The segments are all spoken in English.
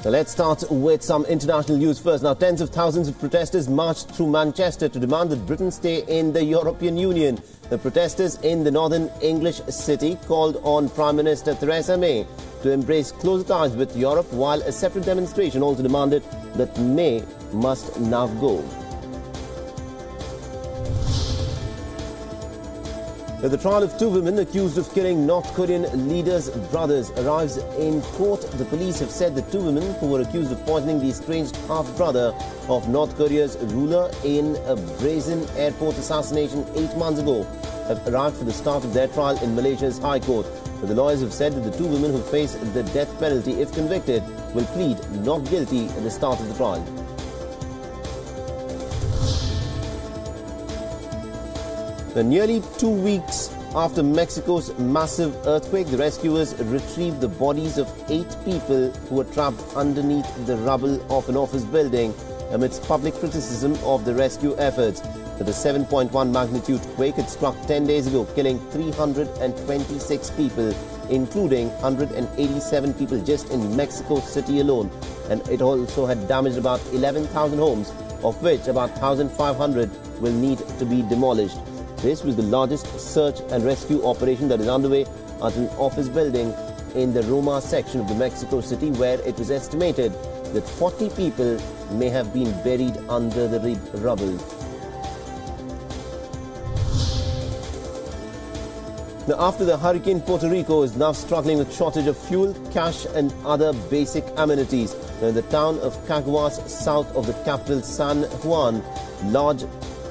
Now let's start with some international news first. Now, tens of thousands of protesters marched through Manchester to demand that Britain stay in the European Union. The protesters in the northern English city called on Prime Minister Theresa May to embrace closer ties with Europe, while a separate demonstration also demanded that May must now go. The trial of two women accused of killing North Korean leader's brothers arrives in court. The police have said the two women who were accused of poisoning the estranged half-brother of North Korea's ruler in a brazen airport assassination 8 months ago have arrived for the start of their trial in Malaysia's High Court. The lawyers have said that the two women who face the death penalty if convicted will plead not guilty at the start of the trial. Nearly 2 weeks after Mexico's massive earthquake, the rescuers retrieved the bodies of 8 people who were trapped underneath the rubble of an office building amidst public criticism of the rescue efforts. The 7.1 magnitude quake had struck 10 days ago, killing 326 people, including 187 people just in Mexico City alone. And it also had damaged about 11,000 homes, of which about 1,500 will need to be demolished. This was the largest search and rescue operation that is underway at an office building in the Roma section of the Mexico City, where it was estimated that 40 people may have been buried under the rubble. Now, after the hurricane, Puerto Rico is now struggling with shortage of fuel, cash and other basic amenities. Now, in the town of Caguas, south of the capital San Juan, large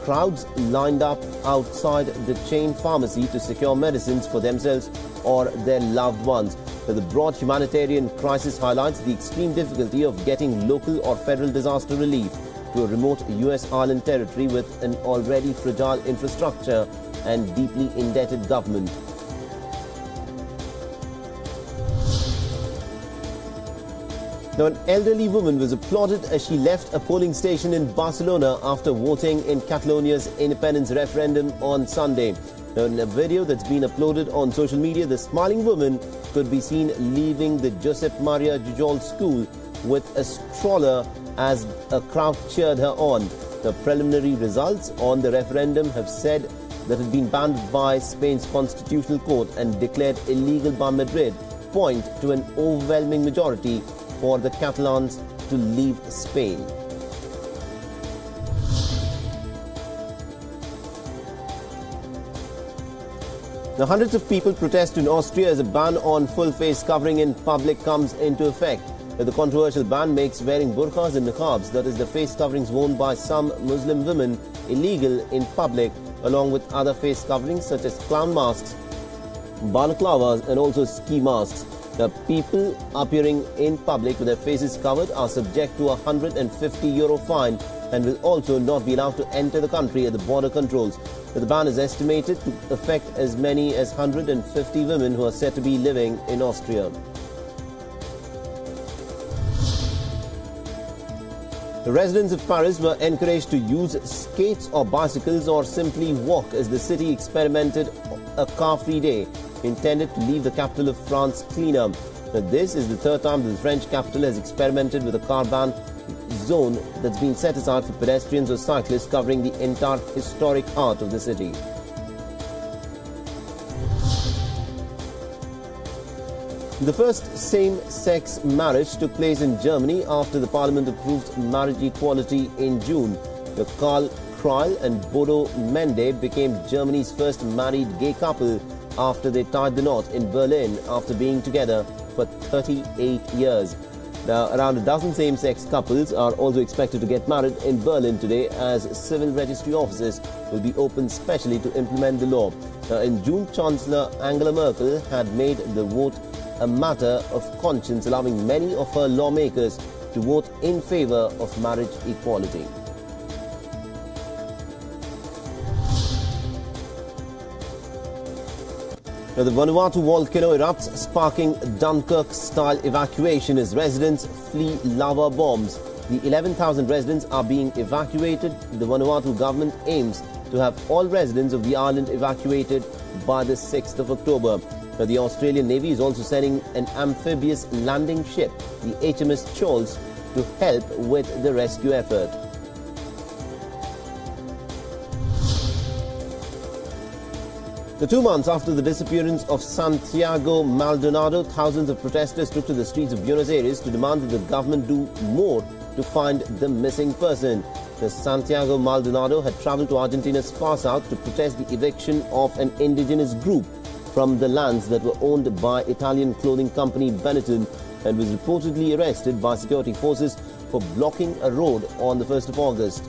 crowds lined up outside the chain pharmacy to secure medicines for themselves or their loved ones. The broad humanitarian crisis highlights the extreme difficulty of getting local or federal disaster relief to a remote US island territory with an already fragile infrastructure and deeply indebted government. Now, an elderly woman was applauded as she left a polling station in Barcelona after voting in Catalonia's independence referendum on Sunday. Now, in a video that's been uploaded on social media, the smiling woman could be seen leaving the Josep Maria Jujol school with a stroller as a crowd cheered her on. The preliminary results on the referendum have said that it had been banned by Spain's constitutional court and declared illegal by Madrid point to an overwhelming majority for the Catalans to leave Spain. Now, hundreds of people protest in Austria as a ban on full face covering in public comes into effect. The controversial ban makes wearing burqas and niqabs, that is the face coverings worn by some Muslim women, illegal in public, along with other face coverings such as clown masks, balaclavas and also ski masks. Now, people appearing in public with their faces covered are subject to a €150 fine and will also not be allowed to enter the country at the border controls. The ban is estimated to affect as many as 150 women who are said to be living in Austria. The residents of Paris were encouraged to use skates or bicycles or simply walk as the city experimented a car-free day intended to leave the capital of France cleaner. Now, this is the third time that the French capital has experimented with a car ban zone that's been set aside for pedestrians or cyclists covering the entire historic heart of the city. The first same-sex marriage took place in Germany after the parliament approved marriage equality in June. The Karl Kreil and Bodo Mende became Germany's first married gay couple after they tied the knot in Berlin after being together for 38 years. Now, around a dozen same-sex couples are also expected to get married in Berlin today, as civil registry offices will be opened specially to implement the law. Now, in June, Chancellor Angela Merkel had made the vote a matter of conscience, allowing many of her lawmakers to vote in favor of marriage equality. Now, the Vanuatu volcano erupts, sparking Dunkirk-style evacuation as residents flee lava bombs. The 11,000 residents are being evacuated. The Vanuatu government aims to have all residents of the island evacuated by the 6th of October. Now, the Australian Navy is also sending an amphibious landing ship, the HMS Charles, to help with the rescue effort. The 2 months after the disappearance of Santiago Maldonado, thousands of protesters took to the streets of Buenos Aires to demand that the government do more to find the missing person. The Santiago Maldonado had traveled to Argentina's far south to protest the eviction of an indigenous group from the lands that were owned by Italian clothing company Benetton, and was reportedly arrested by security forces for blocking a road on the 1st of August.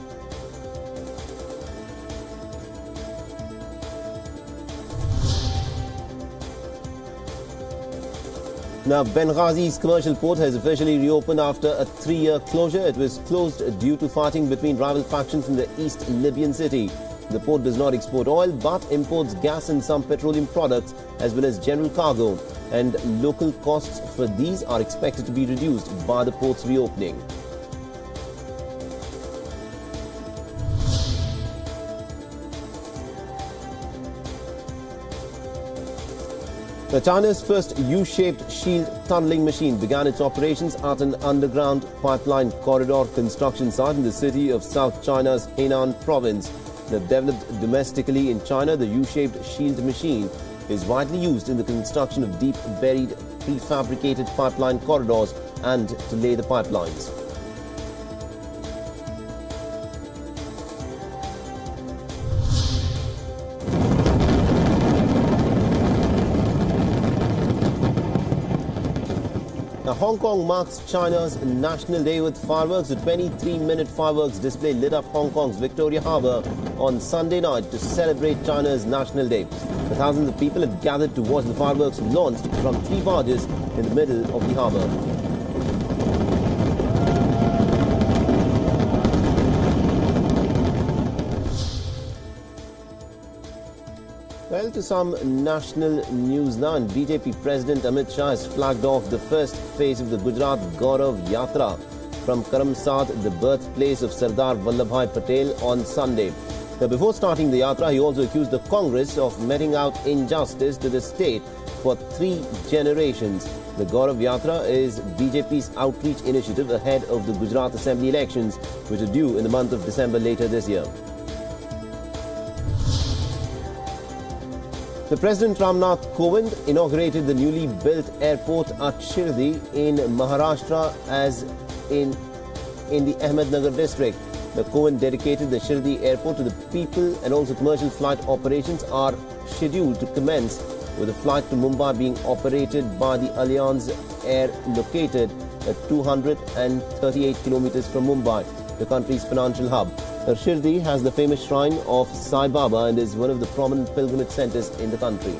Now, Benghazi's commercial port has officially reopened after a 3-year closure. It was closed due to fighting between rival factions in the East Libyan city. The port does not export oil but imports gas and some petroleum products as well as general cargo, and local costs for these are expected to be reduced by the port's reopening. China's first U-shaped shield tunneling machine began its operations at an underground pipeline corridor construction site in the city of South China's Henan province. Developed domestically in China, the U-shaped shield machine is widely used in the construction of deep-buried prefabricated pipeline corridors and to lay the pipelines. Now, Hong Kong marks China's National Day with fireworks. A 23-minute fireworks display lit up Hong Kong's Victoria Harbour on Sunday night to celebrate China's National Day. Thousands of people had gathered to watch the fireworks launched from 3 barges in the middle of the harbour. Well, to some national news now, and BJP President Amit Shah has flagged off the first phase of the Gujarat Gaurav Yatra from Karamsad, the birthplace of Sardar Vallabhbhai Patel, on Sunday. Now, before starting the Yatra, he also accused the Congress of meting out injustice to the state for 3 generations. The Gaurav Yatra is BJP's outreach initiative ahead of the Gujarat Assembly elections, which are due in the month of December later this year. The President Ramnath Kovind inaugurated the newly built airport at Shirdi in Maharashtra as in the Ahmednagar district. The Kovind dedicated the Shirdi airport to the people, and also commercial flight operations are scheduled to commence with a flight to Mumbai being operated by the Allianz Air located at 238 kilometers from Mumbai, the country's financial hub. Shirdi has the famous shrine of Sai Baba and is one of the prominent pilgrimage centers in the country.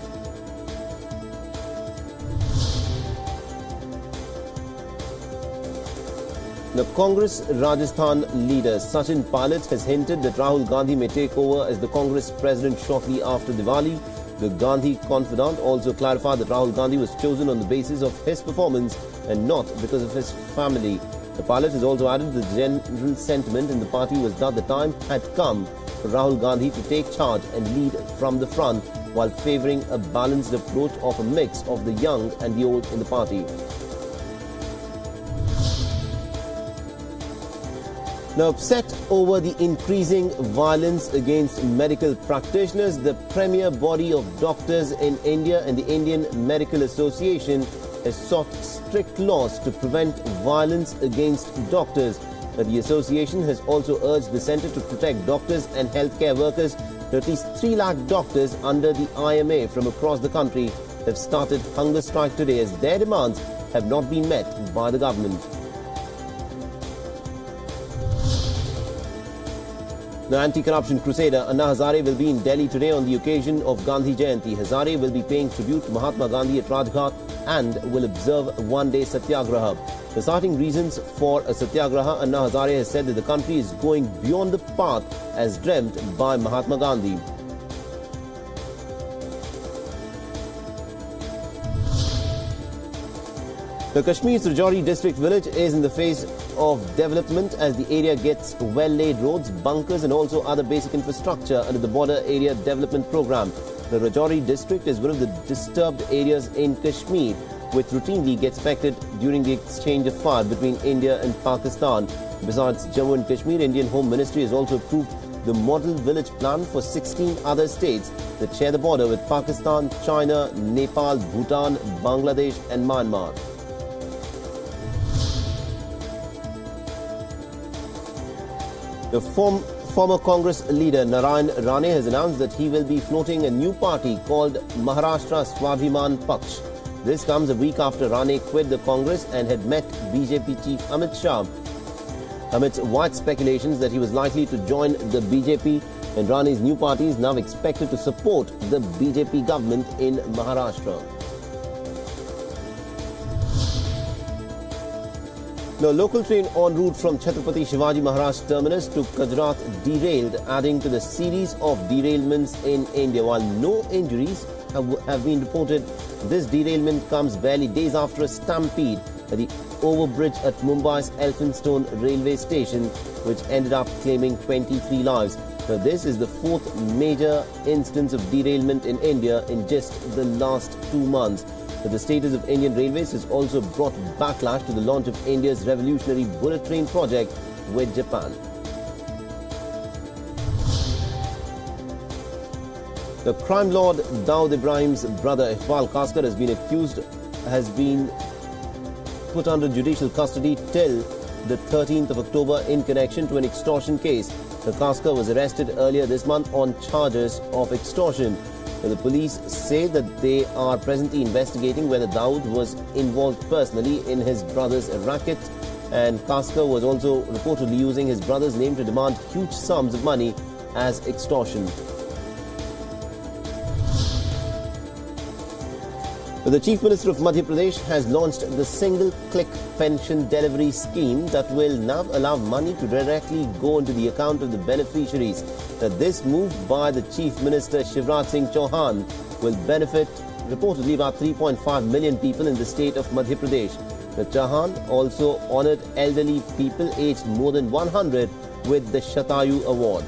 The Congress Rajasthan leader Sachin Pilot has hinted that Rahul Gandhi may take over as the Congress president shortly after Diwali. The Gandhi confidant also clarified that Rahul Gandhi was chosen on the basis of his performance and not because of his family. The Pilot has also added that the general sentiment in the party was that the time had come for Rahul Gandhi to take charge and lead from the front, while favouring a balanced approach of a mix of the young and the old in the party. Now, upset over the increasing violence against medical practitioners, the premier body of doctors in India and the Indian Medical Association has sought strict laws to prevent violence against doctors. The association has also urged the centre to protect doctors and healthcare workers. At least 3 lakh doctors under the IMA from across the country have started hunger strike today as their demands have not been met by the government. The anti-corruption crusader Anna Hazare will be in Delhi today on the occasion of Gandhi Jayanti. Hazare will be paying tribute to Mahatma Gandhi at Rajghat and will observe a 1-day satyagraha. Citing reasons for a satyagraha, Anna Hazare has said that the country is going beyond the path as dreamt by Mahatma Gandhi. The Kashmir's Rajouri district village is in the phase of development as the area gets well-laid roads, bunkers and also other basic infrastructure under the Border Area Development Program. The Rajouri district is one of the disturbed areas in Kashmir, which routinely gets affected during the exchange of fire between India and Pakistan. Besides Jammu and Kashmir, Indian Home Ministry has also approved the Model Village Plan for 16 other states that share the border with Pakistan, China, Nepal, Bhutan, Bangladesh and Myanmar. The former Congress leader Narayan Rane has announced that he will be floating a new party called Maharashtra Swabhiman Paksh. This comes a week after Rane quit the Congress and had met BJP chief Amit Shah. Amidst wide speculations that he was likely to join the BJP, and Rane's new party is now expected to support the BJP government in Maharashtra. The local train en route from Chhatrapati Shivaji Maharaj terminus to Gujarat derailed, adding to the series of derailments in India. While no injuries have been reported, this derailment comes barely days after a stampede at the overbridge at Mumbai's Elphinstone railway station, which ended up claiming 23 lives. Now, this is the fourth major instance of derailment in India in just the last 2 months. But the status of Indian Railways has also brought backlash to the launch of India's revolutionary bullet train project with Japan. The crime lord Dawood Ibrahim's brother Iqbal Kaskar has been put under judicial custody till the 13th of October in connection to an extortion case. The Kaskar was arrested earlier this month on charges of extortion. The police say that they are presently investigating whether Dawood was involved personally in his brother's racket, and Kaskar was also reportedly using his brother's name to demand huge sums of money as extortion. The Chief Minister of Madhya Pradesh has launched the single-click pension delivery scheme that will now allow money to directly go into the account of the beneficiaries. This move by the Chief Minister Shivraj Singh Chauhan will benefit reportedly about 3.5 million people in the state of Madhya Pradesh. The Chauhan also honoured elderly people aged more than 100 with the Shatayu Award.